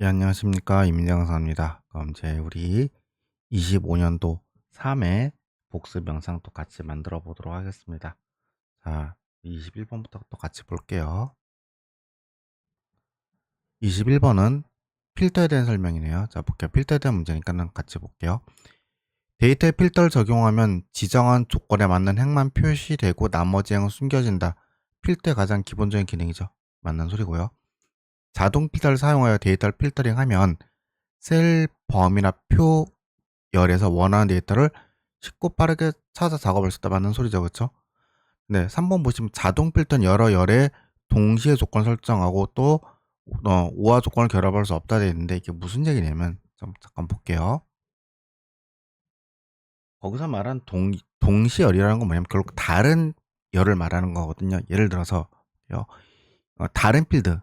예, 안녕하십니까. 이민정 강사입니다. 그럼 이제 우리 25년도 3회 복습 영상 또 같이 만들어 보도록 하겠습니다. 자, 21번부터 또 같이 볼게요. 21번은 필터에 대한 설명이네요. 자, 볼게요. 필터에 대한 문제니까 같이 볼게요. 데이터에 필터를 적용하면 지정한 조건에 맞는 행만 표시되고 나머지 행은 숨겨진다. 필터의 가장 기본적인 기능이죠. 맞는 소리고요. 자동 필터를 사용하여 데이터를 필터링하면 셀 범위나 표열에서 원하는 데이터를 쉽고 빠르게 찾아 작업할 수 있다. 맞는 소리죠. 그쵸? 네, 3번 보시면 자동 필터는 여러 열에 동시에 조건 설정하고 또 우화 조건을 결합할 수 없다 되어 있는데 이게 무슨 얘기냐면 좀 잠깐 볼게요. 거기서 말한 동시열이라는 건 뭐냐면 결국 다른 열을 말하는 거거든요. 예를 들어서 다른 필드,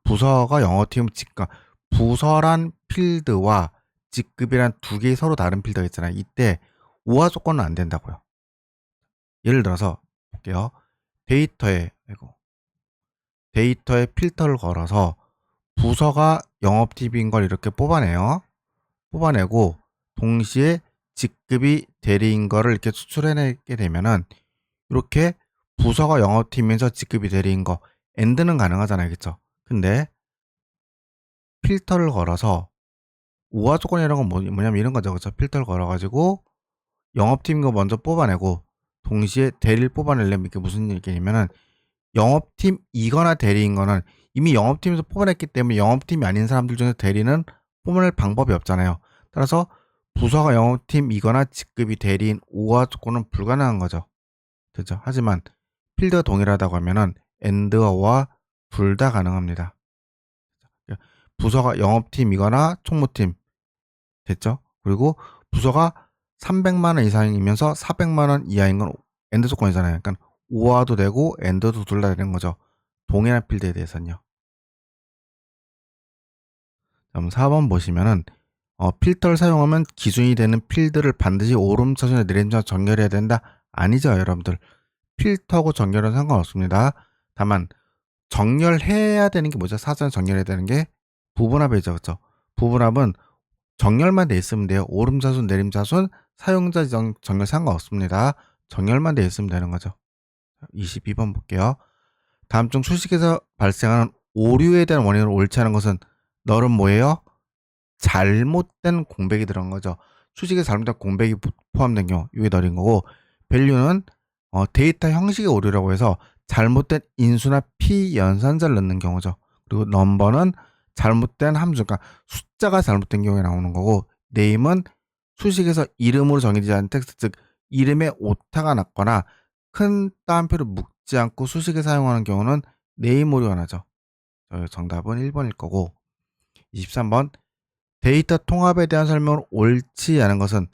부서가 영어팀 직과 부서란 필드와 직급이란 두 개의 서로 다른 필드가 있잖아요. 이때 우화 조건은 안 된다고요. 예를 들어서 볼게요. 데이터에 필터를 걸어서 부서가 영업팀인 걸 이렇게 뽑아내요. 뽑아내고 동시에 직급이 대리인 거를 이렇게 추출해내게 되면은 이렇게 부서가 영업팀에서 직급이 대리인 거 엔드는 가능하잖아요. 그쵸? 근데 필터를 걸어서 우화 조건이라는 건 뭐냐면 이런 거죠. 그쵸? 필터를 걸어가지고 영업팀인 거 먼저 뽑아내고 동시에 대리를 뽑아내려면 이게 무슨 얘기냐면은 영업팀이거나 대리인 거는 이미 영업팀에서 뽑아냈기 때문에 영업팀이 아닌 사람들 중에서 대리는 뽑아낼 방법이 없잖아요. 따라서 부서가 영업팀이거나 직급이 대리인 우화 조건은 불가능한 거죠. 그죠? 하지만 필드가 동일하다고 하면은 AND와 둘 다 가능합니다. 부서가 영업팀이거나 총무팀 됐죠? 그리고 부서가 300만 원 이상이면서 400만 원 이하인 건 엔드 조건이잖아요. 그러니까 우화도 되고 엔드도 둘 다 되는 거죠. 동일한 필드에 대해서는요. 그럼 4번 보시면은 필터를 사용하면 기준이 되는 필드를 반드시 오름차순에 내림차순 정렬해야 된다. 아니죠, 여러분들. 필터하고 정렬은 상관없습니다. 다만 정렬해야 되는 게 뭐죠? 사전에 정렬해야 되는 게 부분합이죠. 그렇죠? 부분합은 정렬만 돼 있으면 돼요. 오름차순, 내림차순, 사용자 정렬 상관없습니다. 정렬만 돼 있으면 되는 거죠. 22번 볼게요. 다음 중 수식에서 발생하는 오류에 대한 원인을 옳지 않은 것은 너는 뭐예요? 잘못된 공백이 들어간 거죠. 수식에 잘못된 공백이 포함된 경우 이게 너린 거고 밸류는 데이터 형식의 오류라고 해서 잘못된 인수나 피연산자를 넣는 경우죠. 그리고 넘버는 잘못된 함수, 그러니까 숫자가 잘못된 경우에 나오는 거고 네임은 수식에서 이름으로 정해지지 않은 텍스트, 즉 이름에 오타가 났거나 큰 따옴표를 묶지 않고 수식에 사용하는 경우는 네임 오류가 나죠. 정답은 1번일 거고 23번 데이터 통합에 대한 설명을 옳지 않은 것은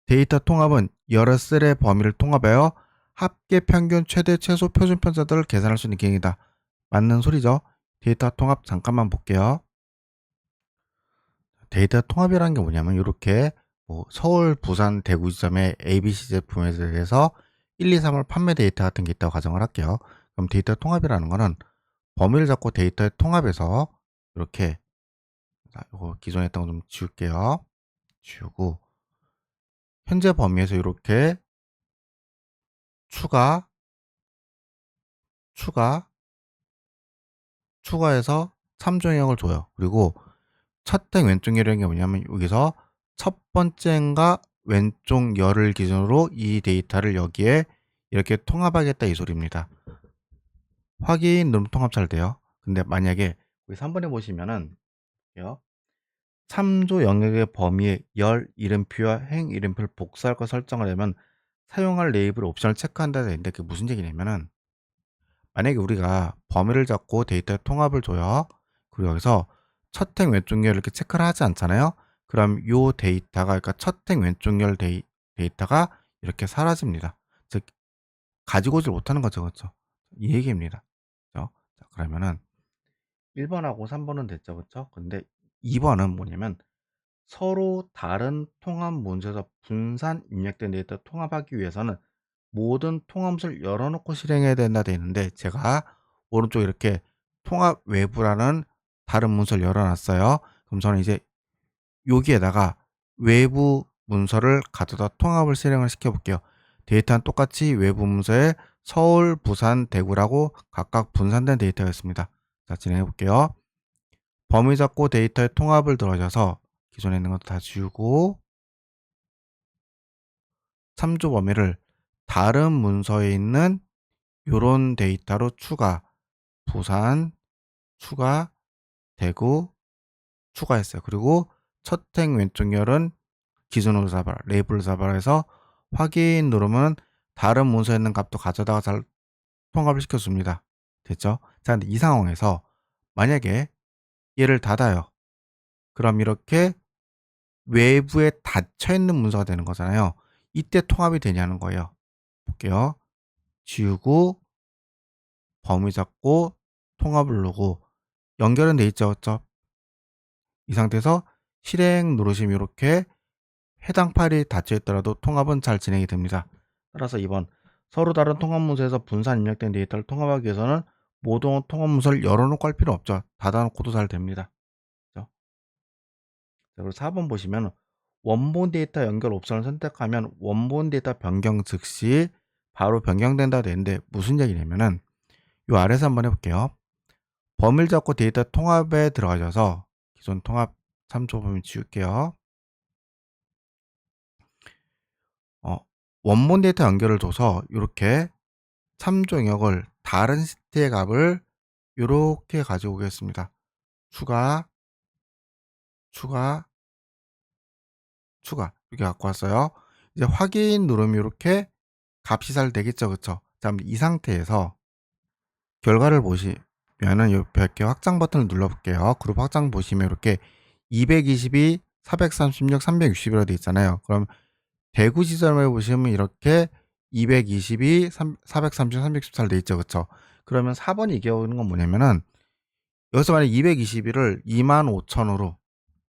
데이터 통합은 여러 셀의 범위를 통합하여 합계 평균 최대 최소 표준 편차들을 계산할 수 있는 기능이다. 맞는 소리죠. 데이터 통합 잠깐만 볼게요. 데이터 통합이라는 게 뭐냐면 이렇게 서울, 부산, 대구 지점의 ABC 제품에 대해서 1, 2, 3월 판매 데이터 같은 게 있다고 가정을 할게요. 그럼 데이터 통합이라는 거는 범위를 잡고 데이터의 통합에서 이렇게 이거 기존에 했던 거 좀 지울게요. 지우고 현재 범위에서 이렇게 추가, 추가, 추가해서 참조형을 줘요. 그리고 첫행 왼쪽 열이라는 게 뭐냐면 여기서 첫 번째인가 왼쪽 열을 기준으로 이 데이터를 여기에 이렇게 통합하겠다 이 소리입니다. 확인 누르면 통합 잘 돼요. 근데 만약에 여기 3번에 보시면은 참조 영역의 범위에 열 이름표와 행 이름표를 복사할 거 설정을 하면 사용할 레이블 옵션을 체크한다 되는데 그게 무슨 얘기냐면은 만약에 우리가 범위를 잡고 데이터의 통합을 줘요. 그리고 여기서 첫행 왼쪽열 이렇게 체크를 하지 않잖아요. 그럼 요 데이터가 그러니까 첫행 왼쪽열 데이터가 이렇게 사라집니다. 즉 가지고 오질 못하는 거죠. 그렇죠? 이 얘기입니다. 그렇죠? 자, 그러면은 1번하고 3번은 됐죠. 그렇죠? 근데 2번은 뭐냐면 서로 다른 통합 문서에서 분산 입력된 데이터 통합하기 위해서는 모든 통합을 열어놓고 실행해야 된다 돼 있는데 제가 오른쪽 이렇게 통합 외부라는 다른 문서를 열어놨어요. 그럼 저는 이제 여기에다가 외부 문서를 가져다 통합을 실행을 시켜볼게요. 데이터는 똑같이 외부 문서에 서울, 부산, 대구라고 각각 분산된 데이터가 있습니다. 자, 진행해 볼게요. 범위 잡고 데이터의 통합을 들어가셔서 기존에 있는 것도 다 지우고 참조 범위를 다른 문서에 있는 요런 데이터로 추가, 부산, 추가, 대구, 추가했어요. 그리고 첫 행 왼쪽 열은 기준으로 잡아라, 레이블을 잡아라 해서 확인 누르면 다른 문서에 있는 값도 가져다가 잘 통합을 시켜줍니다. 됐죠? 자, 근데 이 상황에서 만약에 얘를 닫아요. 그럼 이렇게 외부에 닫혀있는 문서가 되는 거잖아요. 이때 통합이 되냐는 거예요. 볼게요. 지우고 범위 잡고 통합을 누르고 연결은 돼 있죠. 그렇죠? 이 상태에서 실행 누르시면 이렇게 해당 파일이 닫혀 있더라도 통합은 잘 진행이 됩니다. 따라서 2번 서로 다른 통합 문서에서 분산 입력된 데이터를 통합하기 위해서는 모두 통합 문서를 열어놓고 할 필요 없죠. 닫아놓고도 잘 됩니다. 그렇죠? 자, 그리고 4번 보시면 원본 데이터 연결 옵션을 선택하면 원본 데이터 변경 즉시 바로 변경된다 되는데 무슨 얘기냐면은 요 아래서 한번 해볼게요. 범위를 잡고 데이터 통합에 들어가셔서 기존 통합 참조 범위 지울게요. 원본 데이터 연결을 줘서 이렇게 참조 영역을 다른 시트의 값을 이렇게 가지고 오겠습니다. 추가, 추가, 추가 이렇게 갖고 왔어요. 이제 확인 누르면 이렇게 값이 잘 되겠죠, 그쵸? 자, 이 상태에서 결과를 보시면은 옆에 이렇게 확장 버튼을 눌러볼게요. 그룹 확장 보시면 이렇게 222, 436, 360이라고 되어 있잖아요. 그럼 대구 지점에 보시면 이렇게 222, 430, 314로 되어 있죠, 그쵸? 그러면 4번이 얘기하는 건 뭐냐면은 여기서 만약 222를 25,000으로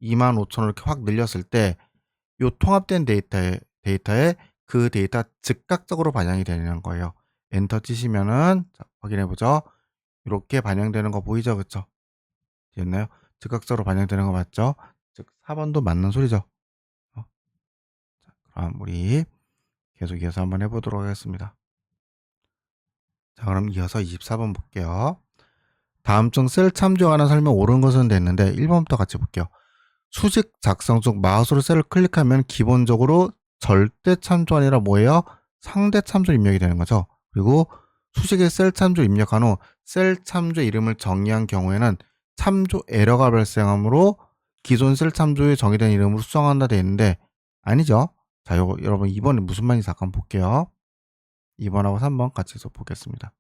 이렇게 확 늘렸을 때 요 통합된 데이터에 그 데이터 즉각적으로 반영이 되는 거예요. 엔터 치시면은 자, 확인해 보죠. 이렇게 반영되는 거 보이죠, 그쵸? 됐나요? 즉각적으로 반영되는 거 맞죠? 즉 4번도 맞는 소리죠. 자, 그럼 우리 계속 이어서 한번 해보도록 하겠습니다. 자, 그럼 이어서 24번 볼게요. 다음 중 셀 참조에 관한 설명 옳은 것은 됐는데 1번부터 같이 볼게요. 수직 작성 중 마우스로 셀을 클릭하면 기본적으로 절대 참조 아니라 뭐예요? 상대 참조 입력이 되는 거죠. 그리고 수식에 셀 참조 입력한 후 셀 참조 이름을 정의한 경우에는 참조 에러가 발생하므로 기존 셀 참조에 정의된 이름으로 수정한다 되어 있는데 아니죠. 자, 요거 여러분 2번에 무슨 말인지 잠깐 볼게요. 2번하고 3번 같이 해서 보겠습니다.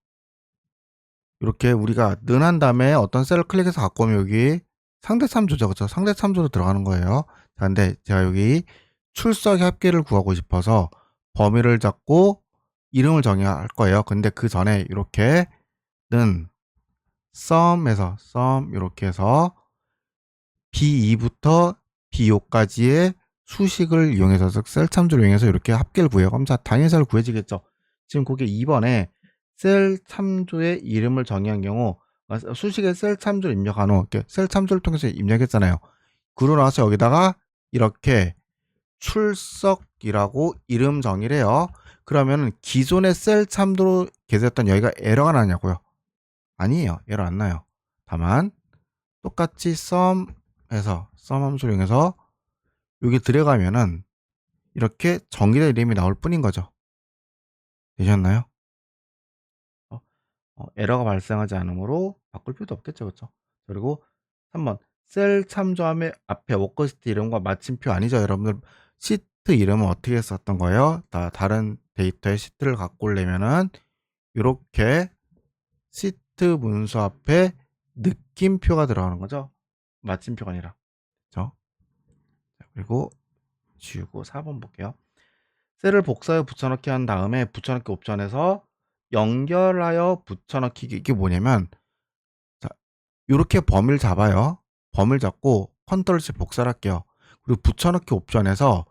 이렇게 우리가 는한 다음에 어떤 셀을 클릭해서 갖고 오면 여기 상대 참조죠. 그렇죠? 상대 참조로 들어가는 거예요. 자, 근데 제가 여기 출석 합계를 구하고 싶어서 범위를 잡고 이름을 정의할 거예요. 근데 그 전에 이렇게 는 sum에서 sum 이렇게 해서 B2부터 B5까지의 수식을 이용해서 셀 참조를 이용해서 이렇게 합계를 구해요. 그럼 자, 당연히 잘 구해지겠죠. 지금 그게 2번에 셀 참조의 이름을 정의한 경우 수식에 셀 참조를 입력한 후 셀 참조를 통해서 입력했잖아요. 그러고 나서 여기다가 이렇게 출석이라고 이름 정의를 해요. 그러면 기존의 셀 참조로 계속했던 여기가 에러가 나냐고요? 아니에요. 에러 안 나요. 다만 똑같이 sum에서 sum 함수를 이용해서 여기 들어가면은 이렇게 정의된 이름이 나올 뿐인 거죠. 되셨나요? 에러가 발생하지 않으므로 바꿀 필요도 없겠죠. 그렇죠? 그리고 3번 셀 참조함의 앞에 워크시트 이름과 마침표 아니죠. 여러분들 시트 이름은 어떻게 썼던 거예요? 다른 데이터의 시트를 갖고 오려면은 이렇게 시트 문서 앞에 느낌표가 들어가는 거죠. 마침표가 아니라. 그렇죠? 그리고 지우고 4번 볼게요. 셀을 복사해 붙여넣기 한 다음에 붙여넣기 옵션에서 연결하여 붙여넣기 이게 뭐냐면 자, 이렇게 범위를 잡아요. 범위를 잡고 컨트롤 C 복사를 할게요. 그리고 붙여넣기 옵션에서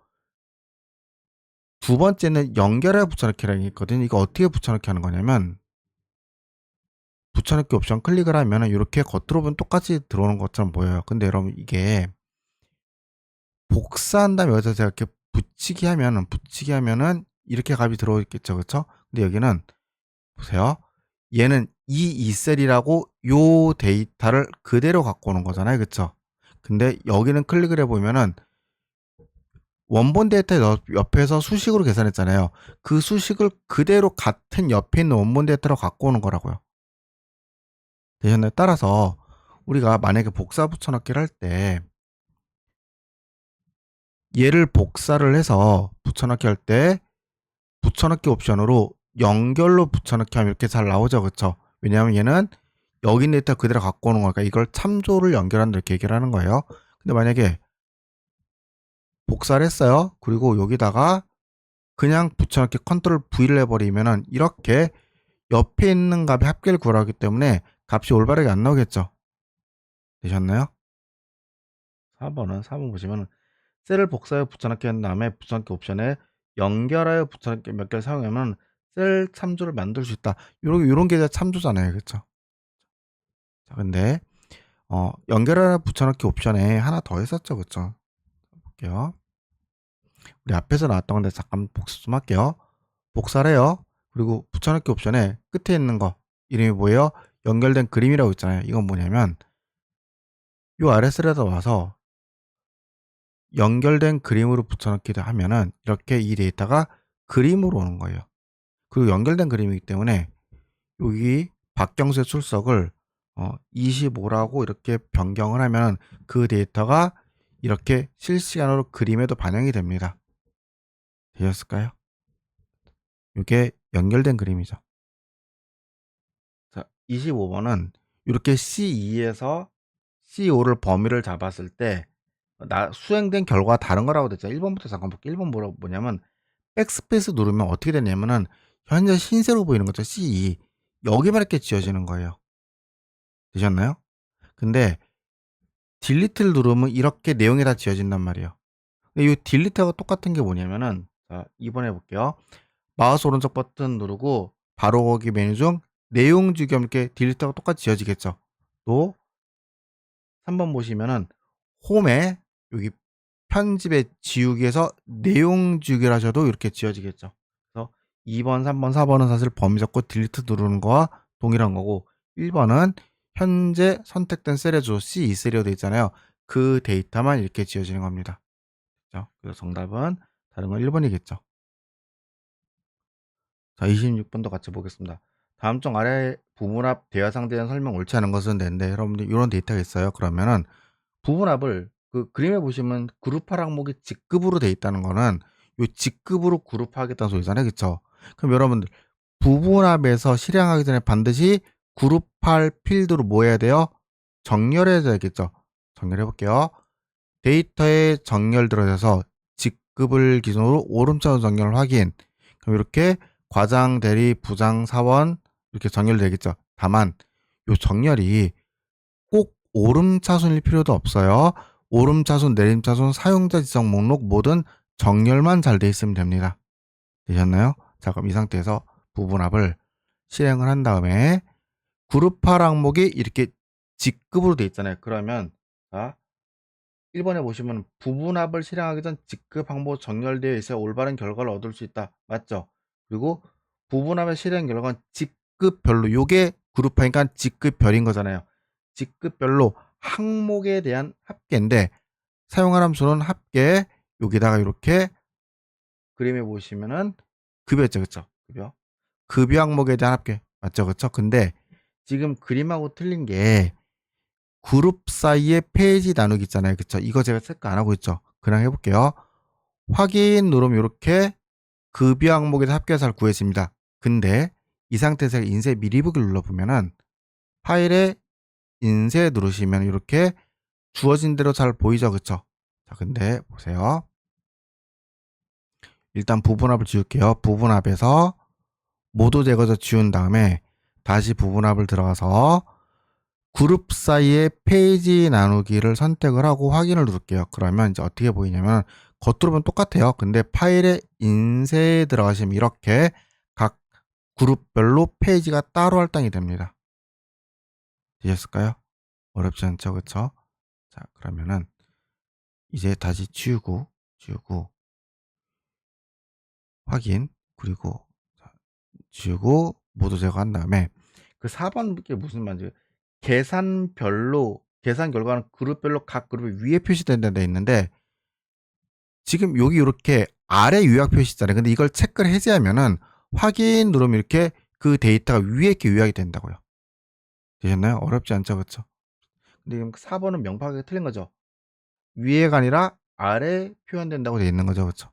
두 번째는 연결해 붙여넣기라는 게 있거든요. 이거 어떻게 붙여넣기 하는 거냐면 붙여넣기 옵션 클릭을 하면은 이렇게 겉으로 보면 똑같이 들어오는 것처럼 보여요. 근데 여러분 이게 복사한 다음에 여기서 제가 이렇게 붙이기 하면은 이렇게 값이 들어오겠죠. 그쵸? 근데 여기는 보세요. 얘는 이 셀이라고 요 데이터를 그대로 갖고 오는 거잖아요. 그쵸? 근데 여기는 클릭을 해보면은 원본 데이터 옆에서 수식으로 계산했잖아요. 그 수식을 그대로 같은 옆에 있는 원본 데이터로 갖고 오는 거라고요. 되셨나요? 따라서 우리가 만약에 복사 붙여넣기를 할 때 얘를 복사를 해서 붙여넣기 할 때 붙여넣기 옵션으로 연결로 붙여넣기 하면 이렇게 잘 나오죠. 그쵸? 왜냐하면 얘는 여기 있는 데이터 그대로 갖고 오는 거니까 이걸 참조를 연결한다 이렇게 얘기를 하는 거예요. 근데 만약에 복사를 했어요. 그리고 여기다가 그냥 붙여넣기 컨트롤 V를 해버리면은 이렇게 옆에 있는 값의 합계를 구하기 때문에 값이 올바르게 안 나오겠죠. 되셨나요? 4번 보시면 셀을 복사하여 붙여넣기 한 다음에 붙여넣기 옵션에 연결하여 붙여넣기 몇 개를 사용하면 셀 참조를 만들 수 있다. 요런 게 참조잖아요. 그쵸? 자, 근데 연결하여 붙여넣기 옵션에 하나 더 했었죠. 그쵸? 볼게요. 우리 앞에서 나왔던 건데 잠깐 복사 좀 할게요. 복사를 해요. 그리고 붙여넣기 옵션에 끝에 있는 거 이름이 뭐예요? 연결된 그림이라고 있잖아요. 이건 뭐냐면 요 아래셀에다 와서 연결된 그림으로 붙여넣기를 하면은 이렇게 이 데이터가 그림으로 오는 거예요. 그리고 연결된 그림이기 때문에 여기 박경수의 출석을 25라고 이렇게 변경을 하면 그 데이터가 이렇게 실시간으로 그림에도 반영이 됩니다. 되셨을까요? 이게 연결된 그림이죠. 자, 25번은 이렇게 C2에서 C5를 범위를 잡았을 때 수행된 결과가 다른 거라고 됐죠. 1번부터 잠깐 볼게요. 1번 뭐냐면 백스페이스 누르면 어떻게 되냐면은 현재 흰색으로 보이는 거죠. C2. 여기만 이렇게 지워지는 거예요. 되셨나요? 근데 딜리트를 누르면 이렇게 내용이 다 지워진단 말이에요. 근데 이 딜리트하고 똑같은 게 뭐냐면은 자, 2번 해볼게요. 마우스 오른쪽 버튼 누르고 바로 거기 메뉴 중 내용 주기 이렇게 딜리트하고 똑같이 지워지겠죠. 또 3번 보시면은 홈에 여기 편집의 지우기에서 내용 지우기를 하셔도 이렇게 지워지겠죠. 그래서 2번, 3번, 4번은 사실 범위 잡고 딜리트 누르는 거와 동일한 거고 1번은 현재 선택된 셀의 주 C2셀이라고 되어 있잖아요. 그 데이터만 이렇게 지워지는 겁니다. 그렇죠? 그래서 정답은 다른 건 1번이겠죠. 자, 26번도 같이 보겠습니다. 다음 중 아래 부분합 대화상에 대한 설명 옳지 않은 것은 되는데 여러분들 이런 데이터가 있어요. 그러면은 부분합을 그 그림에 보시면 그룹할 항목이 직급으로 돼 있다는 거는 요 직급으로 그룹하겠다는 소리잖아요. 그쵸? 그럼 여러분들 부분합에서 실행하기 전에 반드시 그룹할 필드로 뭐 해야 돼요? 정렬해야 되겠죠? 정렬해 볼게요. 데이터에 정렬 들어가서 직급을 기준으로 오름차순 정렬 확인. 그럼 이렇게 과장, 대리, 부장, 사원 이렇게 정렬되겠죠. 다만 요 정렬이 꼭 오름차순일 필요도 없어요. 오름차순, 내림차순, 사용자 지정 목록 모든 정렬만 잘 돼 있으면 됩니다. 되셨나요? 자, 그럼 이 상태에서 부분합을 실행을 한 다음에 그룹할 항목이 이렇게 직급으로 돼 있잖아요. 그러면 자, 1번에 보시면 부분합을 실행하기 전 직급 항목 정렬되어 있어야 올바른 결과를 얻을 수 있다. 맞죠? 그리고 부분합의 실행 결과는 직급별로 요게 그룹하니까 직급별인 거잖아요. 직급별로 항목에 대한 합계인데 사용할 함수는 합계 여기다가 이렇게 그림에 보시면은 급여죠. 그쵸? 급여 항목에 대한 합계 맞죠? 그쵸? 근데 지금 그림하고 틀린 게 그룹 사이에 페이지 나누기 있잖아요. 그쵸? 이거 제가 체크 안 하고 있죠? 그냥 해볼게요. 확인 누르면 이렇게 급여 항목에서 합계사를 구했습니다. 근데 이 상태에서 인쇄 미리 보기를 눌러보면은 파일에 인쇄 누르시면 이렇게 주어진 대로 잘 보이죠. 그쵸? 자, 근데 보세요. 일단 부분합을 지울게요. 부분합에서 모두 제거해서 지운 다음에 다시 부분합을 들어가서 그룹 사이에 페이지 나누기를 선택을 하고 확인을 누를게요. 그러면 이제 어떻게 보이냐면 겉으로 보면 똑같아요. 근데 파일에 인쇄에 들어가시면 이렇게 각 그룹별로 페이지가 따로 할당이 됩니다. 되셨을까요? 어렵지 않죠, 그쵸? 자, 그러면은 이제 다시 지우고 확인, 그리고 자, 지우고 모두 제거한 다음에 그 4번 게 무슨 말인지, 계산 결과는 그룹별로 각 그룹이 위에 표시된다 돼 있는데, 지금 여기 이렇게 아래 요약 표시잖아요. 근데 이걸 체크를 해제하면은 확인 누르면 이렇게 그 데이터가 위에 이렇게 요약이 된다고요. 되셨나요? 어렵지 않죠, 그쵸? 근데 지금 4번은 명확하게 틀린 거죠. 위에가 아니라 아래 표현된다고 되어 있는 거죠, 그쵸?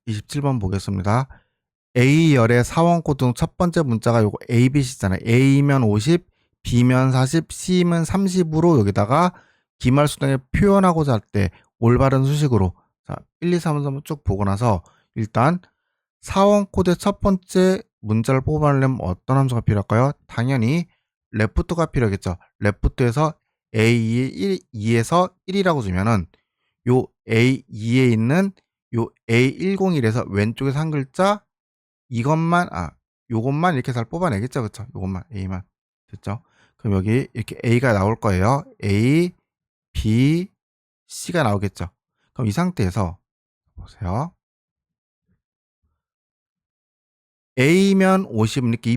27번 보겠습니다. A열의 사원코드 중 첫 번째 문자가 요거 ABC잖아요. A면 50, B면 40, C면 30으로 여기다가 기말 수량을 표현하고자 할 때 올바른 수식으로, 자, 1, 2, 3, 4번 쭉 보고 나서 일단 사원코드의 첫 번째 문자를 뽑아내려면 어떤 함수가 필요할까요? 당연히 레프트가 필요하겠죠. 레프트에서 A2에서 1이라고 주면은 요 A2에 있는 요 A101에서 왼쪽에서 한 글자 이것만, 요것만 이렇게 잘 뽑아내겠죠, 그쵸? 요것만, A만. 됐죠? 그럼 여기 이렇게 A가 나올 거예요. A, B, C가 나오겠죠? 그럼 이 상태에서 보세요. A면 50 이렇게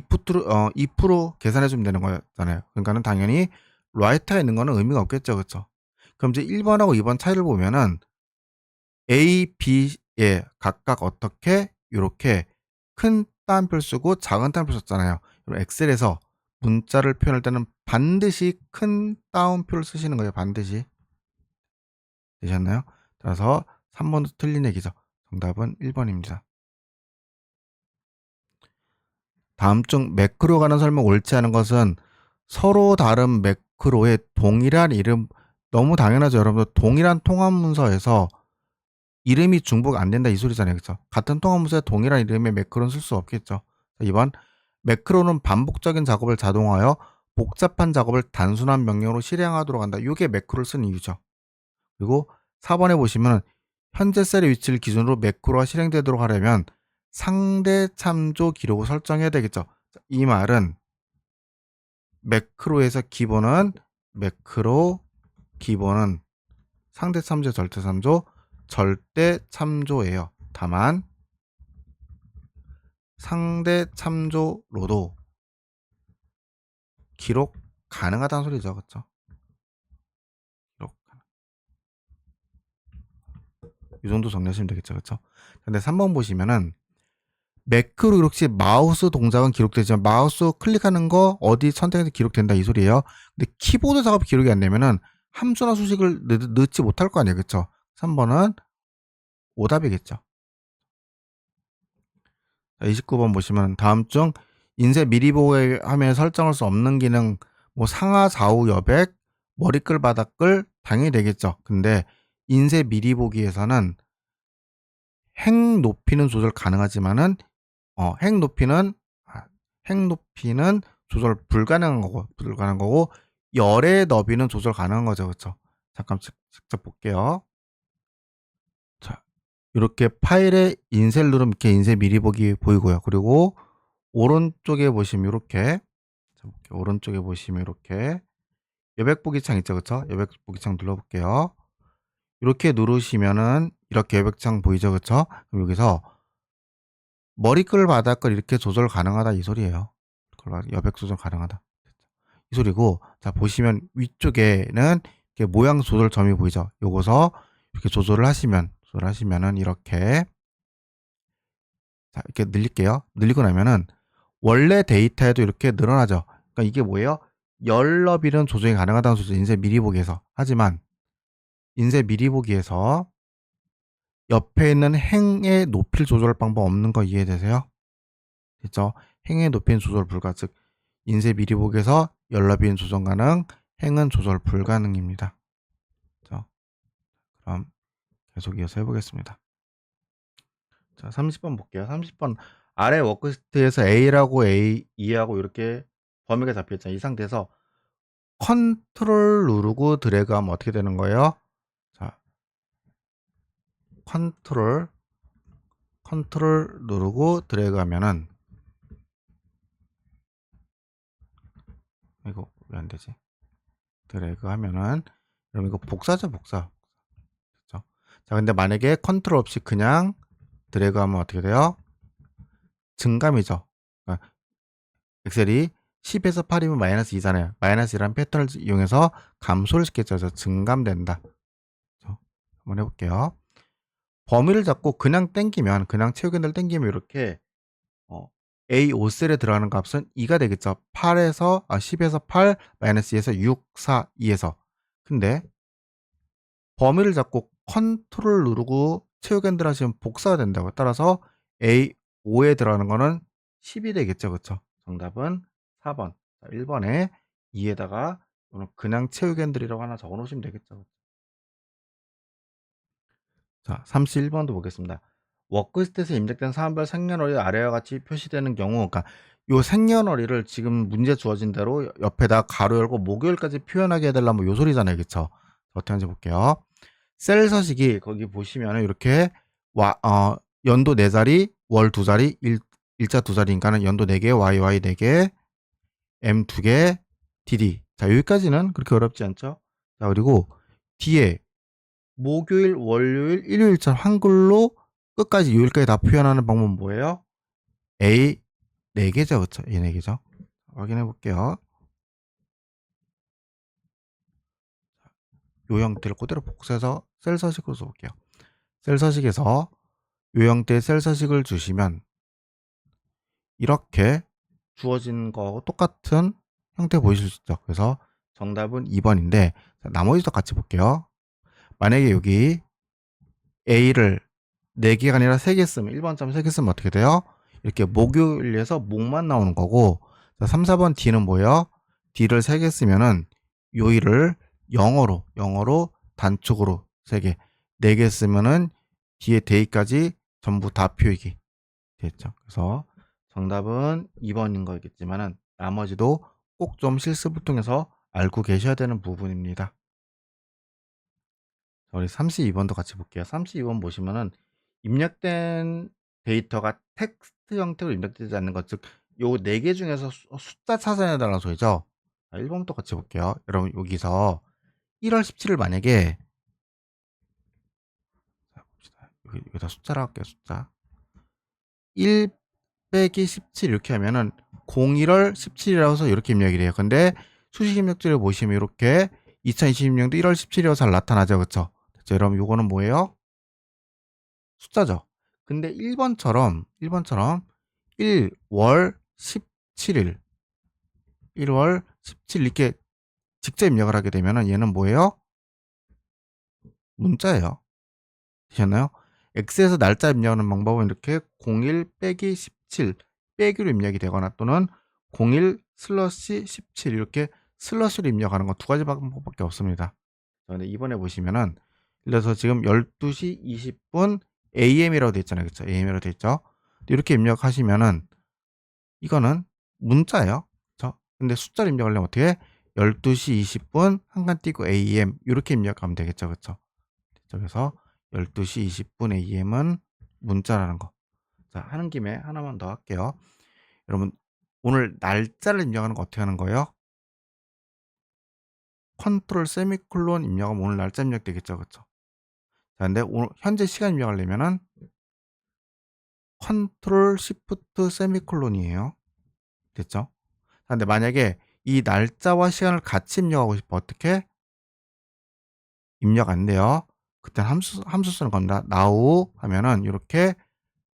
if로 계산해주면 되는 거잖아요. 그러니까는 당연히 라이트가 있는 거는 의미가 없겠죠, 그쵸? 그럼 이제 1번하고 2번 차이를 보면은 A, B에 각각 어떻게 요렇게 큰 따옴표를 쓰고 작은 따옴표를 썼잖아요. 그럼 엑셀에서 문자를 표현할 때는 반드시 큰 따옴표를 쓰시는 거예요. 반드시. 되셨나요? 따라서 3번도 틀린 얘기죠. 정답은 1번입니다. 다음 중 매크로 관한 설명 옳지 않은 것은 서로 다른 매크로의 동일한 이름, 너무 당연하죠. 여러분들 동일한 통합 문서에서 이름이 중복 안 된다 이 소리잖아요. 그쵸? 같은 통합 문서에 동일한 이름의 매크로는 쓸 수 없겠죠. 2번 매크로는 반복적인 작업을 자동화하여 복잡한 작업을 단순한 명령으로 실행하도록 한다. 이게 매크로를 쓰는 이유죠. 그리고 4번에 보시면 현재 셀의 위치를 기준으로 매크로가 실행되도록 하려면 상대 참조 기록을 설정해야 되겠죠. 이 말은 매크로에서 기본은 상대 참조, 절대 참조예요. 다만 상대 참조로도 기록 가능하다는 소리죠. 그쵸? 기록 가능. 이 정도 정리하시면 되겠죠. 그쵸? 근데 3번 보시면은 매크로 혹시 마우스 동작은 기록되지만 마우스 클릭하는 거 어디 선택해서 기록된다 이 소리예요. 근데 키보드 작업 기록이 안 되면은 함수나 수식을 넣지 못할 거 아니에요. 그쵸? 3번은 오답이겠죠. 29번 보시면 다음 중 인쇄 미리 보기 화면에 설정할 수 없는 기능, 뭐 상하 좌우 여백, 머리끌 바닥끌 당연히 되겠죠. 근데 인쇄 미리 보기에서는 행 높이는 조절 가능하지만은 행 높이는 조절 불가능한 거고 열의 너비는 조절 가능한 거죠. 그렇죠? 잠깐 직접 볼게요. 자, 이렇게 파일에 인쇄를 누르면 이렇게 인쇄 미리 보기 보이고요. 그리고 오른쪽에 보시면 이렇게 여백 보기 창 있죠, 그렇죠? 여백 보기 창 눌러볼게요. 이렇게 누르시면은 이렇게 여백 창 보이죠, 그렇죠? 그럼 여기서 머리끌 바닥을 이렇게 조절 가능하다 이 소리예요. 여백 조절 가능하다 이 소리고, 자 보시면 위쪽에는 이렇게 모양 조절 점이 보이죠. 요거서 이렇게 조절하시면은 이렇게, 자 이렇게 늘릴게요. 늘리고 나면은 원래 데이터에도 이렇게 늘어나죠. 그러니까 이게 뭐예요? 열 너비는 조정이 가능하다는 소리죠. 인쇄 미리 보기에서. 하지만 인쇄 미리 보기에서 옆에 있는 행의 높이를 조절할 방법 없는 거 이해되세요? 됐죠? 행의 높이는 조절 불가. 즉 인쇄 미리 보기에서 열 너비는 조정 가능, 행은 조절 불가능입니다. 그렇죠? 그럼 계속 이어서 해보겠습니다. 자, 30번 볼게요. 30번 아래 워크시트에서 A라고 E하고 이렇게 범위가 잡혀있잖아요. 이 상태에서 컨트롤 누르고 드래그하면 어떻게 되는 거예요? 자, 컨트롤 누르고 드래그하면은 이거 왜 안 되지? 드래그 하면은 그럼 이거 복사죠, 복사. 그죠? 자, 근데 만약에 컨트롤 없이 그냥 드래그 하면 어떻게 돼요? 증감이죠. 그러니까 엑셀이 10에서 8이면 마이너스 2잖아요. 마이너스 2라는 패턴을 이용해서 감소를 시켰죠. 그래서 증감된다. 그죠? 한번 해볼게요. 범위를 잡고 그냥 땡기면, 그냥 채우기를 땡기면 이렇게 A 5셀에 들어가는 값은 2가 되겠죠. 10에서 8, 마이너스 2에서 6, 4, 2에서. 근데 범위를 잡고 컨트롤 누르고 채우기 핸들 하시면 복사가 된다고. 따라서 A5에 들어가는 거는 10이 되겠죠. 그쵸? 정답은 4번. 1번에 2에다가 그냥 채우기 핸들이라고 하나 적어 놓으시면 되겠죠. 자, 31번도 보겠습니다. 워크시트에서 입력된 사람별 생년월일 아래와 같이 표시되는 경우, 그러니까 요 생년월일을 지금 문제 주어진 대로 옆에다 가로 열고 목요일까지 표현하게 해달라면 요 소리잖아요. 그쵸? 어떻게 하는지 볼게요. 셀 서식이 거기 보시면은 이렇게 연도 4자리, 월 2자리, 일자 2자리니까는 연도 4개, YY 4개, M 2개, DD. 자, 여기까지는 그렇게 어렵지 않죠? 자, 그리고 뒤에 목요일, 월요일, 일요일처럼 한글로 끝까지 요일까지 다 표현하는 방법은 뭐예요? A 4개죠. 그쵸? A 4개죠. 확인해 볼게요. 요 형태를 그대로 복사해서 셀 서식으로 써볼게요. 셀 서식에서 요 형태의 셀 서식을 주시면 이렇게 주어진 거하고 똑같은 형태 보이실 수 있죠. 그래서 정답은 2번인데 나머지도 같이 볼게요. 만약에 여기 A를 4개가 아니라 3개 쓰면 1번점 3개 쓰면 어떻게 돼요? 이렇게 목요일에서 목만 나오는 거고 3, 4번 D는 뭐예요? D를 3개 쓰면은 요일을 영어로 단축으로 3개 4개 쓰면은 뒤에 데이까지 전부 다 표기 됐죠. 그래서 정답은 2번인 거겠지만은 나머지도 꼭 좀 실습을 통해서 알고 계셔야 되는 부분입니다. 우리 32번도 같이 볼게요. 32번 보시면은 입력된 데이터가 텍스트 형태로 입력되지 않는 것, 즉, 요 4개 중에서 숫자 찾아내달라는 소리죠. 1번부터 같이 볼게요. 여러분, 여기서 1월 17일 만약에, 자, 봅시다. 여기다 숫자로 할게요, 숫자. 1 빼기 17 이렇게 하면은 01월 17이라고 해서 이렇게 입력이 돼요. 근데 수식 입력지를 보시면 이렇게 2020년도 1월 17일이라고 잘 나타나죠. 그쵸? 자, 여러분, 요거는 뭐예요? 숫자죠. 근데 1번처럼 1월 17일 1월 17일 이렇게 직접 입력을 하게 되면은 얘는 뭐예요? 문자예요. 되셨나요? X에서 날짜 입력하는 방법은 이렇게 01 빼기 17 빼기로 입력이 되거나 또는 01 슬러시 17 이렇게 슬러시로 입력하는 건 두 가지 방법밖에 없습니다. 근데 이번에 보시면은 예를 들어서 지금 12시 20분 AM이라고 되어 있잖아요. 그렇죠? AM이라고 되어 있죠? 이렇게 입력하시면은 이거는 문자예요. 그렇죠? 근데 숫자를 입력하려면 어떻게 해? 12시 20분 한 칸 띄고 AM 이렇게 입력하면 되겠죠. 그렇죠? 그래서 12시 20분 AM은 문자라는 거. 자, 하는 김에 하나만 더 할게요. 여러분, 오늘 날짜를 입력하는 거 어떻게 하는 거예요? 컨트롤 세미콜론 입력하면 오늘 날짜 입력되겠죠. 그렇죠? 자, 근데 오늘 현재 시간 입력하려면은 컨트롤 시프트 세미콜론이에요. 됐죠? 자, 근데 만약에 이 날짜와 시간을 같이 입력하고 싶어 어떻게? 입력 안 돼요. 그때 함수 쓰는 겁니다. now 하면은 이렇게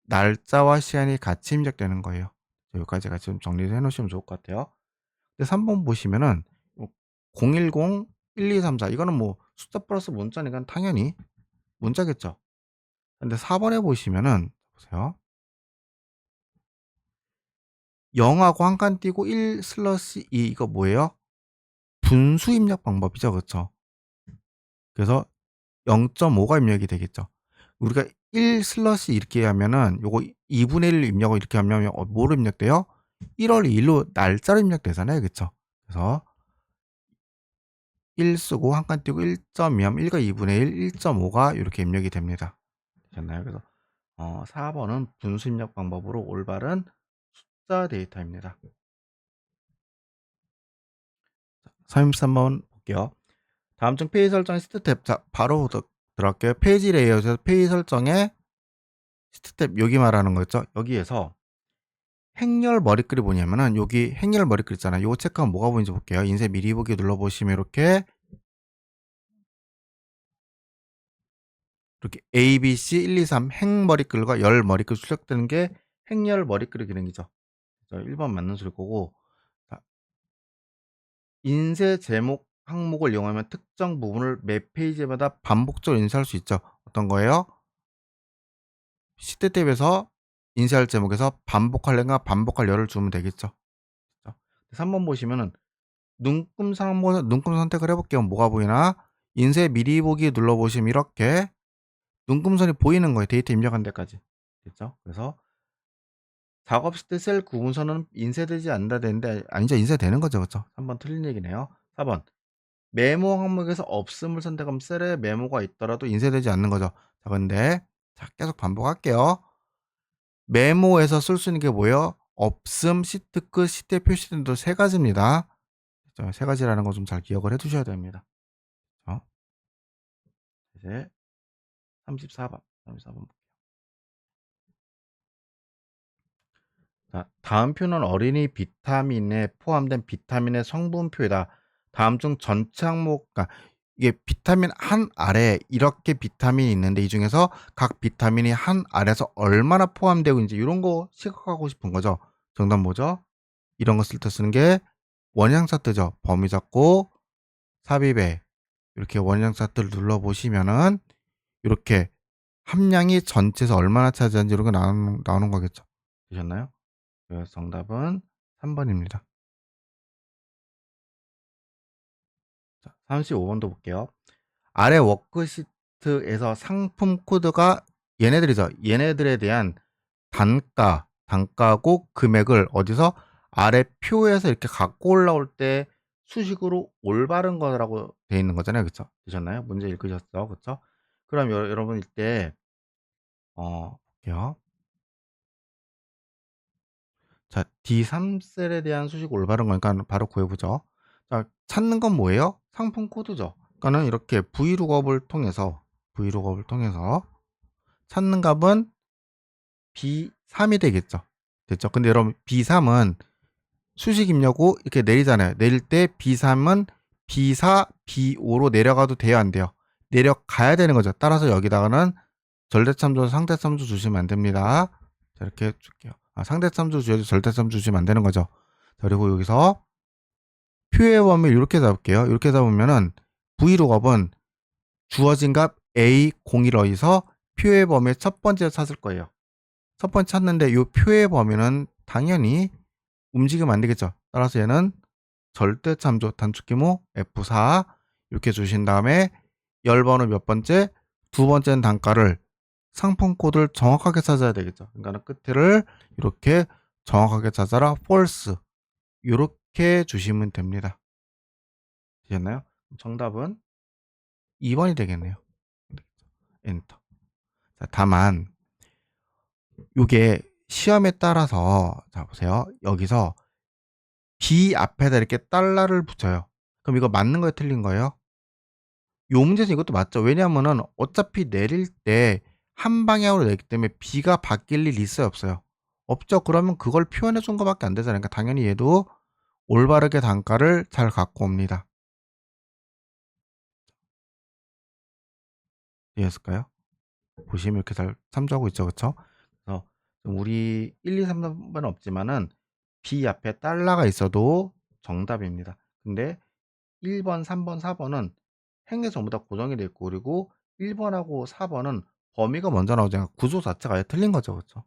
날짜와 시간이 같이 입력되는 거예요. 여기까지 같이 좀 정리를 해 놓으시면 좋을 것 같아요. 근데 3번 보시면은 010 1234 이거는 뭐 숫자 플러스 문자니까 당연히 문자겠죠. 근데 4번에 보시면은 보세요. 0하고 한 칸 띄고 1 슬러시 2 이거 뭐예요? 분수 입력 방법이죠. 그쵸? 그래서 0.5가 입력이 되겠죠. 우리가 1 슬러시 이렇게 하면은 요거 2분의 1 입력을 이렇게 하면 뭐로 입력돼요? 1월 2일로 날짜로 입력되잖아요. 그쵸? 그래서 1 쓰고 한 칸 띄고 1.2 하면 1과 2분의 1, 1.5가 이렇게 입력이 됩니다. 되셨나요? 그래서 4번은 분수 입력 방법으로 올바른 숫자 데이터입니다. 33번 볼게요. 다음 중 페이지 설정의 시트 탭. 자, 바로 들어갈게요. 페이지 레이아웃에서 페이지 설정의 시트 탭, 여기 말하는 거였죠. 여기에서 행렬 머리글이 뭐냐면은, 여기 행렬 머리글 있잖아요. 요거 체크하면 뭐가 보이는지 볼게요. 인쇄 미리 보기 눌러보시면 이렇게 A, B, C 1, 2, 3 행머리글과 열 머리글 출력되는 게 행렬 머리글의 기능이죠. 1번 맞는 소리 거고. 자, 인쇄 제목 항목을 이용하면 특정 부분을 매 페이지마다 반복적으로 인쇄할 수 있죠. 어떤 거예요? 시트 탭에서 인쇄할 제목에서 반복할래가 반복할 열을 주면 되겠죠. 3번 보시면은 눈금 선택을 해볼게요. 뭐가 보이나? 인쇄 미리 보기 눌러보시면 이렇게 눈금선이 보이는 거예요. 데이터 입력한 데까지. 됐죠? 그래서 작업 시트 셀 구분선은 인쇄되지 않는다 되는데, 아니죠. 인쇄되는 거죠. 그렇죠? 3번 틀린 얘기네요. 4번 메모 항목에서 없음을 선택하면 셀에 메모가 있더라도 인쇄되지 않는 거죠. 자, 근데 자, 계속 반복할게요. 메모에서 쓸 수 있는 게 뭐예요? 없음, 시트 끝, 시트에 표시된 도 세 가지입니다. 세 가지라는 거 좀 잘 기억을 해 두셔야 됩니다. 이제 34번. 자, 다음 표는 어린이 비타민에 포함된 비타민의 성분표이다. 다음 중 전체 항목, 그러니까 이게 비타민 한 알에 이렇게 비타민이 있는데 이 중에서 각 비타민이 한 알에서 얼마나 포함되고 있는지 이런 거 시각하고 싶은 거죠. 정답 뭐죠? 이런 거 쓸 때 쓰는 게 원형 차트죠. 범위 잡고 삽입에 이렇게 원형 차트를 눌러보시면은 이렇게 함량이 전체에서 얼마나 차지하는지 이런 거 나오는 거겠죠. 되셨나요? 그래서 정답은 3번입니다. 자, 35번도 볼게요. 아래 워크시트에서 상품 코드가 얘네들이죠. 얘네들에 대한 단가고 금액을 어디서 아래 표에서 이렇게 갖고 올라올 때 수식으로 올바른 거라고 되어 있는 거잖아요. 그쵸? 되셨나요? 문제 읽으셨죠? 그쵸? 그럼 여러분 이때 볼게요. 자, D3셀에 대한 수식 올바른 거니까 바로 구해보죠. 자, 찾는 건 뭐예요? 상품 코드죠. 그러니까는 이렇게 V룩업을 통해서 찾는 값은 B3이 되겠죠. 됐죠? 근데 여러분 B3은 수식 입력후 이렇게 내리잖아요. 내릴 때 B3은 B4, B5로 내려가도 돼요, 안 돼요? 내려가야 되는 거죠. 따라서 여기다가는 절대참조, 상대참조 주시면 안 됩니다. 자, 이렇게 줄게요. 상대참조 주셔도 절대참조 주시면 안 되는 거죠. 자, 그리고 여기서 표의 범위를 이렇게 잡을게요. 이렇게 잡으면은 V룩업은 주어진 값 A01어에서 표의 범위의 첫 번째 찾을 거예요. 첫 번째 찾는데 이 표의 범위는 당연히 움직이면 안 되겠죠. 따라서 얘는 절대참조 단축키모 F4 이렇게 주신 다음에 열번호 몇 번째? 두 번째는 단가를 상품 코드를 정확하게 찾아야 되겠죠. 그러니까 끝을 이렇게 정확하게 찾아라 false 이렇게 주시면 됩니다. 되셨나요? 정답은 2번이 되겠네요. 엔터. 자, 다만 이게 시험에 따라서 자 보세요. 여기서 B 앞에다 이렇게 달러를 붙여요. 그럼 이거 맞는 거예요, 틀린 거예요? 요 문제에서 이것도 맞죠. 왜냐하면은 어차피 내릴 때 한 방향으로 내기 때문에 B가 바뀔 일 있어요, 없어요? 없죠. 그러면 그걸 표현해 준 거밖에 안 되잖아요. 그러니까 당연히 얘도 올바르게 단가를 잘 갖고 옵니다. 이해했을까요? 보시면 이렇게 잘 참조하고 있죠, 그렇죠? 그래서 우리 1, 2, 3번은 없지만은 B 앞에 달러가 있어도 정답입니다. 근데 1번, 3번, 4번은 행이 전부 다 고정이 돼 있고, 그리고 1번하고 4번은 범위가 먼저 나오잖아요. 구조 자체가 아예 틀린 거죠, 그렇죠?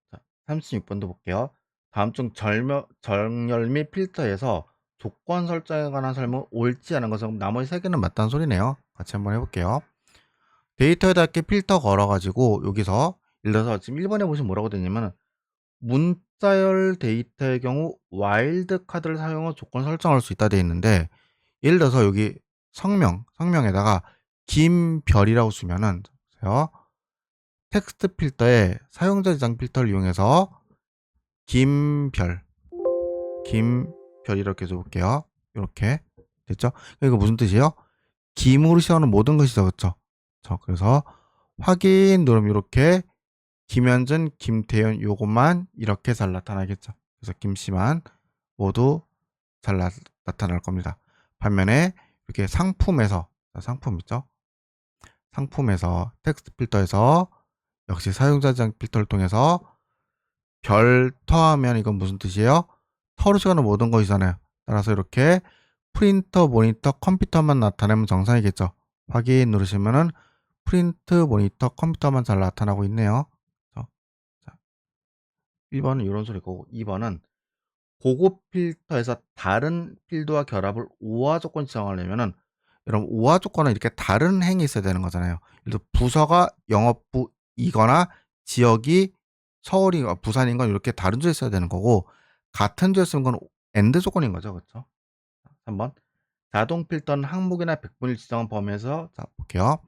자, 36번도 볼게요. 다음 중 정렬 및 필터에서 조건 설정에 관한 설명은 옳지 않은 것은 나머지 세 개는 맞다는 소리네요. 같이 한번 해볼게요. 데이터에다 이렇게 필터 걸어가지고 여기서 예를 들어서 지금 1번에 보시면 뭐라고 되냐면 문자열 데이터의 경우 와일드 카드를 사용해 조건 설정할 수 있다 되어 있는데, 예를 들어서 여기 성명에다가 김별이라고 쓰면은 보세요. 텍스트 필터에 사용자 지정 필터를 이용해서 김별 김별 이렇게 줘볼게요. 이렇게 됐죠? 이거 무슨 뜻이에요? 김으로 시작하는 모든 것이죠, 그렇죠? 그래서 확인 누르면 이렇게 김현준, 김태현 요것만 이렇게 잘 나타나겠죠. 그래서 김씨만 모두 잘 나타날 겁니다. 반면에 이렇게 상품에서 상품 있죠? 상품에서 텍스트 필터에서 역시 사용자 지정 필터를 통해서 별 터하면 이건 무슨 뜻이에요? 터로 시작하는 모든 것이잖아요. 따라서 이렇게 프린터, 모니터, 컴퓨터만 나타내면 정상이겠죠. 확인 누르시면은 프린트, 모니터, 컴퓨터만 잘 나타나고 있네요. 자, 1번은 이런 소리고 2번은 고급 필터에서 다른 필드와 결합을 우화 조건 지정하려면은 여러분 우화 조건은 이렇게 다른 행이 있어야 되는 거잖아요. 예를 들어 부서가 영업부이거나 지역이 서울이 부산인 건 이렇게 다른 주에 써야 되는 거고 같은 주에 쓰는 건 AND 조건인 거죠. 그렇죠? 3번 자동 필터는 항목이나 백분일 지정한 범위에서 자 볼게요.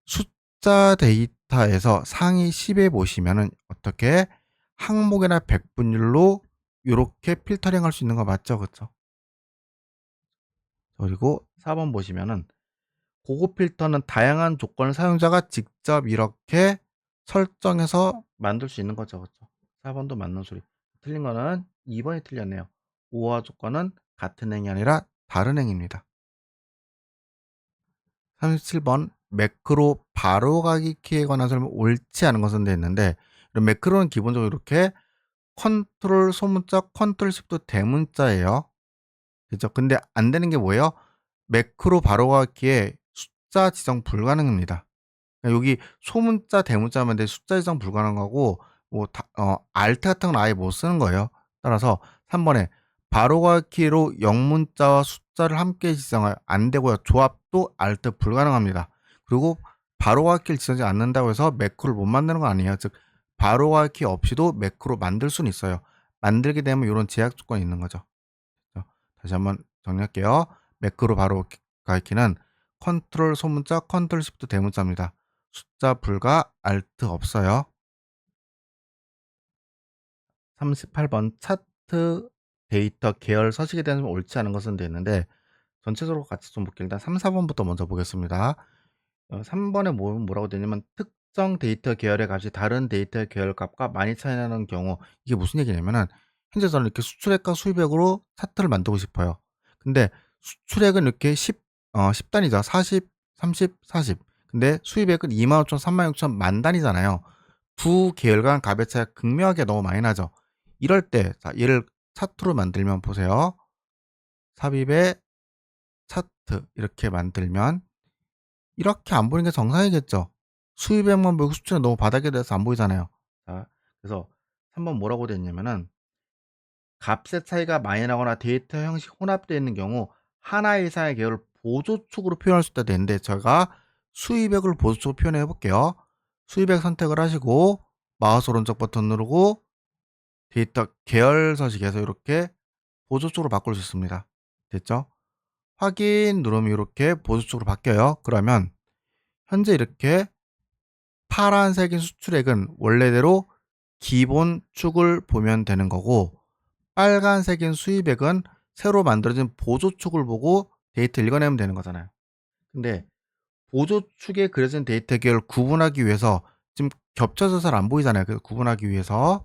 숫자 데이터에서 상위 10에 보시면은 어떻게 항목이나 백분율로 이렇게 필터링 할 수 있는 거 맞죠? 그렇죠? 그리고 4번 보시면은 고급 필터는 다양한 조건을 사용자가 직접 이렇게 설정해서 만들 수 있는 거죠. 그렇죠? 4번도 맞는 소리. 틀린 거는 2번이 틀렸네요. 우화 조건은 같은 행이 아니라 다른 행입니다. 37번 매크로 바로가기 키에 관한 설명 옳지 않은 것은 되어 있는데 매크로는 기본적으로 이렇게 컨트롤 소문자, 컨트롤 시프트 대문자예요. 그죠? 근데 안 되는 게 뭐예요? 매크로 바로가기에 숫자 지정 불가능입니다. 그러니까 여기 소문자, 대문자면 돼 숫자 지정 불가능하고 알트 같은 건 아예 못 쓰는 거예요. 따라서 3번에 바로가기로 영문자와 숫자를 함께 지정할 안 되고요. 조합도 알트 불가능합니다. 그리고 바로가기를 지정하지 않는다고 해서 매크로를 못 만드는 건 아니에요. 즉 바로가기 없이도 매크로 만들 수는 있어요. 만들게 되면 이런 제약 조건이 있는 거죠. 다시 한번 정리할게요. 매크로 바로가기는 컨트롤 소문자, 컨트롤 시프트 대문자입니다. 숫자 불가, 알트 없어요. 38번 차트 데이터 계열 서식에 대한 옳지 않은 것은 되는데 전체적으로 같이 좀 볼게요. 일단 3, 4번부터 먼저 보겠습니다. 3번에 뭐라고 되냐면 특정 데이터 계열의 값이 다른 데이터 계열 값과 많이 차이나는 경우 이게 무슨 얘기냐면은 현재 저는 이렇게 수출액과 수입액으로 차트를 만들고 싶어요. 근데 수출액은 이렇게 10단위죠. 40, 30, 40. 근데 수입액은 25,000, 36,000 만 단위잖아요. 두 계열 간 값의 차이가 극명하게 너무 많이 나죠. 이럴 때, 자, 얘를 차트로 만들면 보세요. 삽입의 차트 이렇게 만들면 이렇게 안 보이는 게 정상이겠죠. 수입액만 보이고 수출은 너무 바닥에 대해서 안 보이잖아요. 자, 그래서 3번 뭐라고 됐냐면은 값의 차이가 많이 나거나 데이터 형식 혼합되어 있는 경우 하나 이상의 계열을 보조축으로 표현할 수 있다 되는데 제가 수입액을 보조축으로 표현해 볼게요. 수입액 선택을 하시고 마우스 오른쪽 버튼 누르고 데이터 계열 서식에서 이렇게 보조축으로 바꿀 수 있습니다. 됐죠? 확인 누르면 이렇게 보조축으로 바뀌어요. 그러면 현재 이렇게 파란색인 수출액은 원래대로 기본 축을 보면 되는 거고 빨간색인 수입액은 새로 만들어진 보조축을 보고 데이터 읽어내면 되는 거잖아요. 근데 보조축에 그려진 데이터 계열을 구분하기 위해서 지금 겹쳐서 잘 안 보이잖아요. 그래서 구분하기 위해서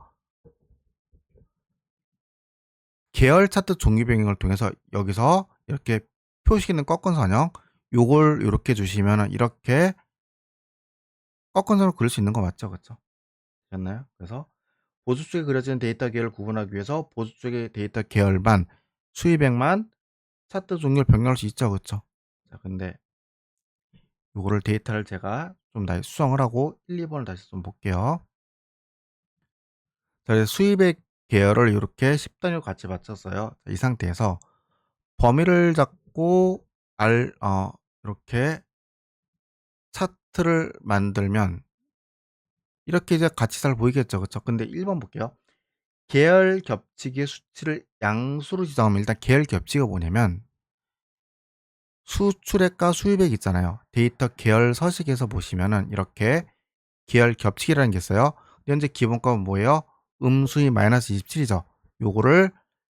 계열 차트 종이 변경을 통해서 여기서 이렇게 표시 있는 꺾은 선형 요걸 이렇게 주시면 이렇게 꺾은 선을 그릴 수 있는 거 맞죠? 그렇죠? 됐나요? 그래서 보조축에 그려진 데이터 계열을 구분하기 위해서 보조축의 데이터 계열만 수입액만 차트 종류를 변경할 수 있죠. 그렇죠? 자, 근데 요거를 데이터를 제가 좀 다시 수정을 하고 1, 2번을 다시 좀 볼게요. 자, 그래서 수입액 계열을 이렇게 10단위로 같이 맞췄어요. 자, 이 상태에서 범위를 잡고 이렇게 차트를 만들면 이렇게 이제 같이 잘 보이겠죠. 그렇죠? 근데 1번 볼게요. 계열 겹치기의 수치를 양수로 지정하면 일단 계열 겹치기가 뭐냐면 수출액과 수입액 있잖아요. 데이터 계열 서식에서 보시면은 이렇게 계열 겹치기라는 게 있어요. 현재 기본값은 뭐예요? 음수인 마이너스 27이죠. 요거를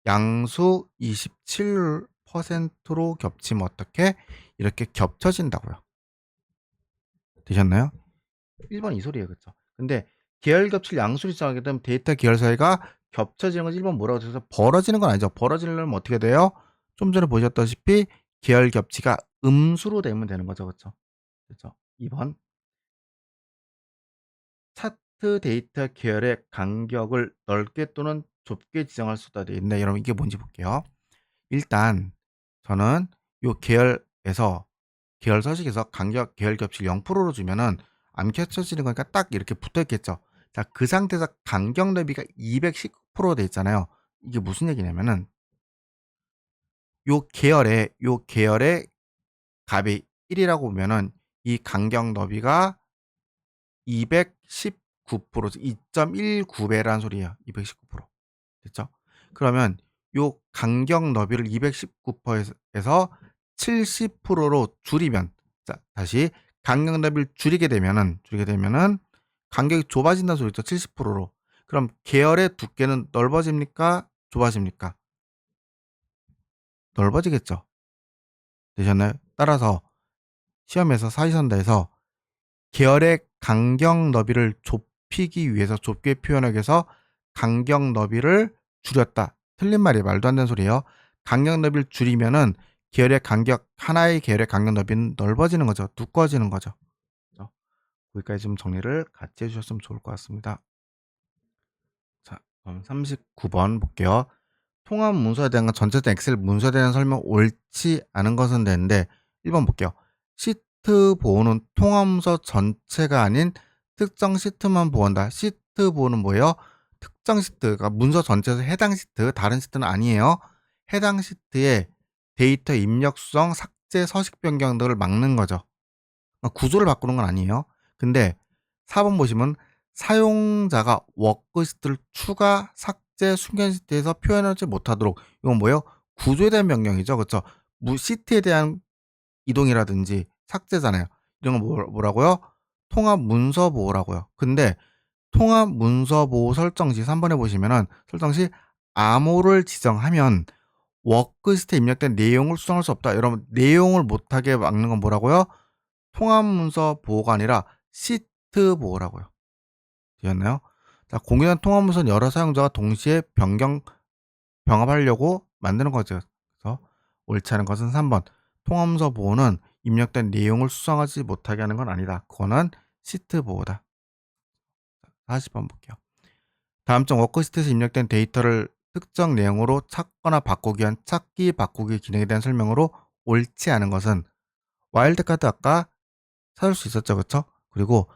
양수 27%로 겹치면 어떻게? 이렇게 겹쳐진다고요. 되셨나요? 1번 이 소리예요. 그쵸? 근데 계열 겹칠 양수를 지정하게 되면 데이터 계열 사이가 겹쳐지는 건 1번 뭐라고 해서 벌어지는 건 아니죠. 벌어지려면 어떻게 돼요? 좀 전에 보셨다시피 계열 겹치가 음수로 되면 되는 거죠. 그쵸? 그쵸? 2번 차트 데이터 계열의 간격을 넓게 또는 좁게 지정할 수 있다 되어 있는데 여러분 이게 뭔지 볼게요. 일단 저는 요 계열에서 계열 서식에서 간격 계열 겹칠 0%로 주면은 안 겹쳐지는 거니까 딱 이렇게 붙어 있겠죠. 자, 그 상태에서 간격 너비가 219%돼 있잖아요. 이게 무슨 얘기냐면은 요 계열의 값이 1이라고 보면은 이 간격 너비가 219%, 2.19배라는 소리예요. 219%. 됐죠? 그러면 요 간격 너비를 219%에서 70%로 줄이면, 자, 다시 간격 너비를 줄이게 되면은 간격이 좁아진다는 소리죠. 70%로. 그럼 계열의 두께는 넓어집니까? 좁아집니까? 넓어지겠죠. 되셨나요? 따라서 시험에서 사지선다에서 계열의 간격 너비를 좁히기 위해서, 좁게 표현하기 위해서 간격 너비를 줄였다. 틀린 말이에요. 말도 안 되는 소리예요. 간격 너비를 줄이면은 하나의 계열의 간격 너비는 넓어지는 거죠. 두꺼워지는 거죠. 거기까지 좀 정리를 같이 해주셨으면 좋을 것 같습니다. 자, 그럼 39번 볼게요. 통합 문서에 대한 건 전체적 엑셀 문서에 대한 설명 옳지 않은 것은 되는데 1번 볼게요. 시트 보호는 통합 문서 전체가 아닌 특정 시트만 보호한다. 시트 보호는 뭐예요? 특정 시트가 문서 전체에서 해당 시트, 다른 시트는 아니에요. 해당 시트의 데이터 입력 수정, 삭제, 서식 변경 등을 막는 거죠. 구조를 바꾸는 건 아니에요. 근데 4번 보시면 사용자가 워크시트를 추가, 삭제, 숨긴 시트에서 표현하지 못하도록, 이건 뭐예요? 구조에 대한 명령이죠. 그렇죠? 시트에 대한 이동이라든지 삭제잖아요. 이런 건 뭐라고요? 통합 문서 보호라고요. 근데 통합 문서 보호 설정 시 3번에 보시면은 설정 시 암호를 지정하면 워크시트에 입력된 내용을 수정할 수 없다. 여러분, 내용을 못하게 막는 건 뭐라고요? 통합문서 보호가 아니라 시트 보호라고요. 되었나요? 자, 공유한 통합문서는 여러 사용자가 동시에 병합하려고 만드는 거죠. 그래서 옳지 않은 것은 3번. 통합문서 보호는 입력된 내용을 수정하지 못하게 하는 건 아니다. 그거는 시트 보호다. 40번 볼게요. 다음 중 워크시트에서 입력된 데이터를 특정 내용으로 찾거나 바꾸기 위한 찾기 바꾸기 기능에 대한 설명으로 옳지 않은 것은 와일드카드 아까 찾을 수 있었죠. 그쵸? 그리고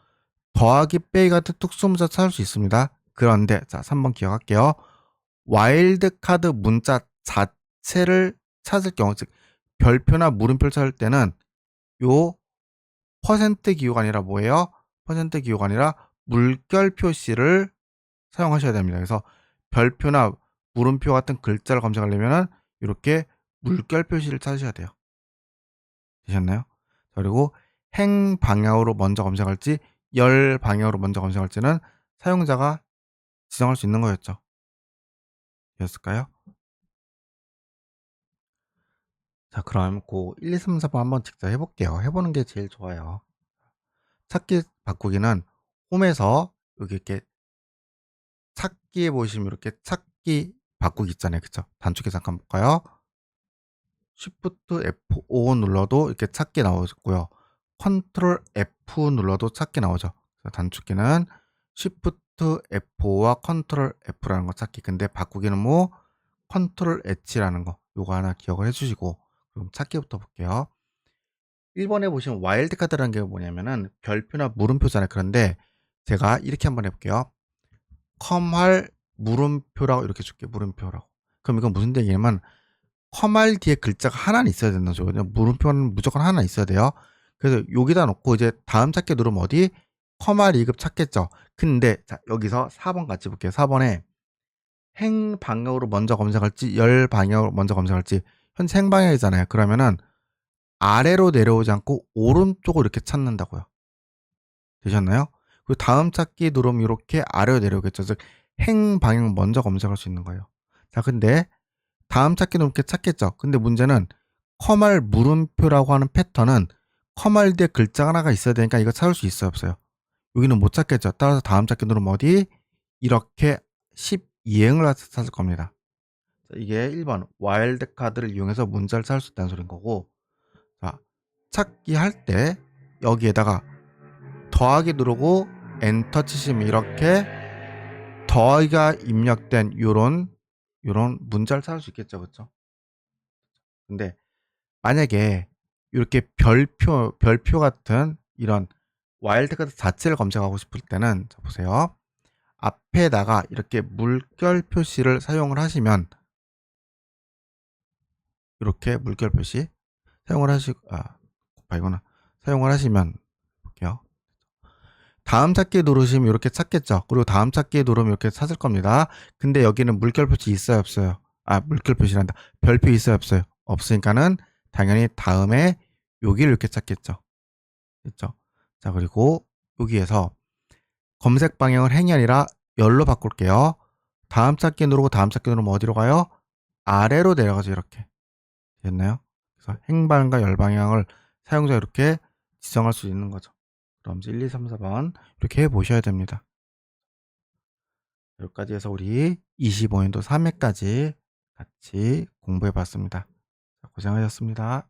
더하기 빼기 같은 특수문자 찾을 수 있습니다. 그런데 자 3번 기억할게요. 와일드카드 문자 자체를 찾을 경우, 즉 별표나 물음표를 찾을 때는 요 퍼센트 기호가 아니라 뭐예요? 퍼센트 기호가 아니라 물결 표시를 사용하셔야 됩니다. 그래서 별표나 물음표 같은 글자를 검색하려면 이렇게 물결 표시를 찾으셔야 돼요. 되셨나요? 그리고 행 방향으로 먼저 검색할지 열 방향으로 먼저 검색할지는 사용자가 지정할 수 있는 거였죠. 되었을까요? 자, 그럼 고 1, 2, 3, 4번 한번 직접 해볼게요. 해보는 게 제일 좋아요. 찾기 바꾸기는 홈에서 여기 이렇게 찾기에 보시면 이렇게 찾기 바꾸기 있잖아요. 그쵸? 단축키 잠깐 볼까요? Shift F5 눌러도 이렇게 찾기 나오고요. Ctrl F 눌러도 찾기 나오죠. 단축키는 Shift F5와 Ctrl F라는 거 찾기. 근데 바꾸기는 뭐 Ctrl H라는 거. 요거 하나 기억을 해주시고 그럼 찾기부터 볼게요. 1번에 보시면 와일드카드라는 게 뭐냐면은 별표나 물음표잖아요. 그런데 제가 이렇게 한번 해볼게요. 컴할 물음표라고 이렇게 줄게요. 물음표라고. 그럼 이건 무슨 얘기냐면 컴할 뒤에 글자가 하나는 있어야 된다는 소리거든요. 물음표는 무조건 하나 있어야 돼요. 그래서 여기다 놓고 이제 다음 찾기 누르면 어디? 컴할 2급 찾겠죠. 근데 자, 여기서 4번 같이 볼게요. 4번에 행 방향으로 먼저 검색할지 열 방향으로 먼저 검색할지 현재 행 방향이잖아요. 그러면은 아래로 내려오지 않고 오른쪽으로 이렇게 찾는다고요. 되셨나요? 그리고 다음 찾기 누르면 이렇게 아래로 내려오겠죠. 즉 행 방향 먼저 검색할 수 있는 거예요. 자, 근데 다음 찾기 누르면 이렇게 찾겠죠. 근데 문제는 컴활 물음표라고 하는 패턴은 컴활 뒤에 글자가 하나가 있어야 되니까 이거 찾을 수 있어요, 없어요? 여기는 못 찾겠죠. 따라서 다음 찾기 누르면 어디? 이렇게 12행을 찾을 겁니다. 이게 1번 와일드 카드를 이용해서 문자를 찾을 수 있다는 소린 거고, 자, 찾기 할 때 여기에다가 더하기 누르고 엔터 치시면 이렇게 더하기가 입력된 요런 문자를 찾을 수 있겠죠. 그렇죠? 근데 만약에 이렇게 별표 같은 이런 와일드카드 자체를 검색하고 싶을 때는, 자 보세요. 앞에다가 이렇게 물결 표시를 사용을 하시면, 이렇게 물결 표시 사용을 곱하기구나. 사용을 하시면 볼게요. 다음 찾기 누르시면 이렇게 찾겠죠. 그리고 다음 찾기 누르면 이렇게 찾을 겁니다. 근데 여기는 물결 표시 있어요, 없어요? 물결 표시란다. 별표 있어요, 없어요? 없으니까는 당연히 다음에 여기를 이렇게 찾겠죠. 됐죠? 자, 그리고 여기에서 검색 방향을 행이 아니라 열로 바꿀게요. 다음 찾기 누르고 다음 찾기 누르면 어디로 가요? 아래로 내려가죠. 이렇게. 됐나요? 그래서 행 방향과 열 방향을 사용자 이렇게 지정할 수 있는 거죠. 그럼 1, 2, 3, 4번 이렇게 해 보셔야 됩니다. 여기까지 해서 우리 25년도 3회까지 같이 공부해 봤습니다. 고생하셨습니다.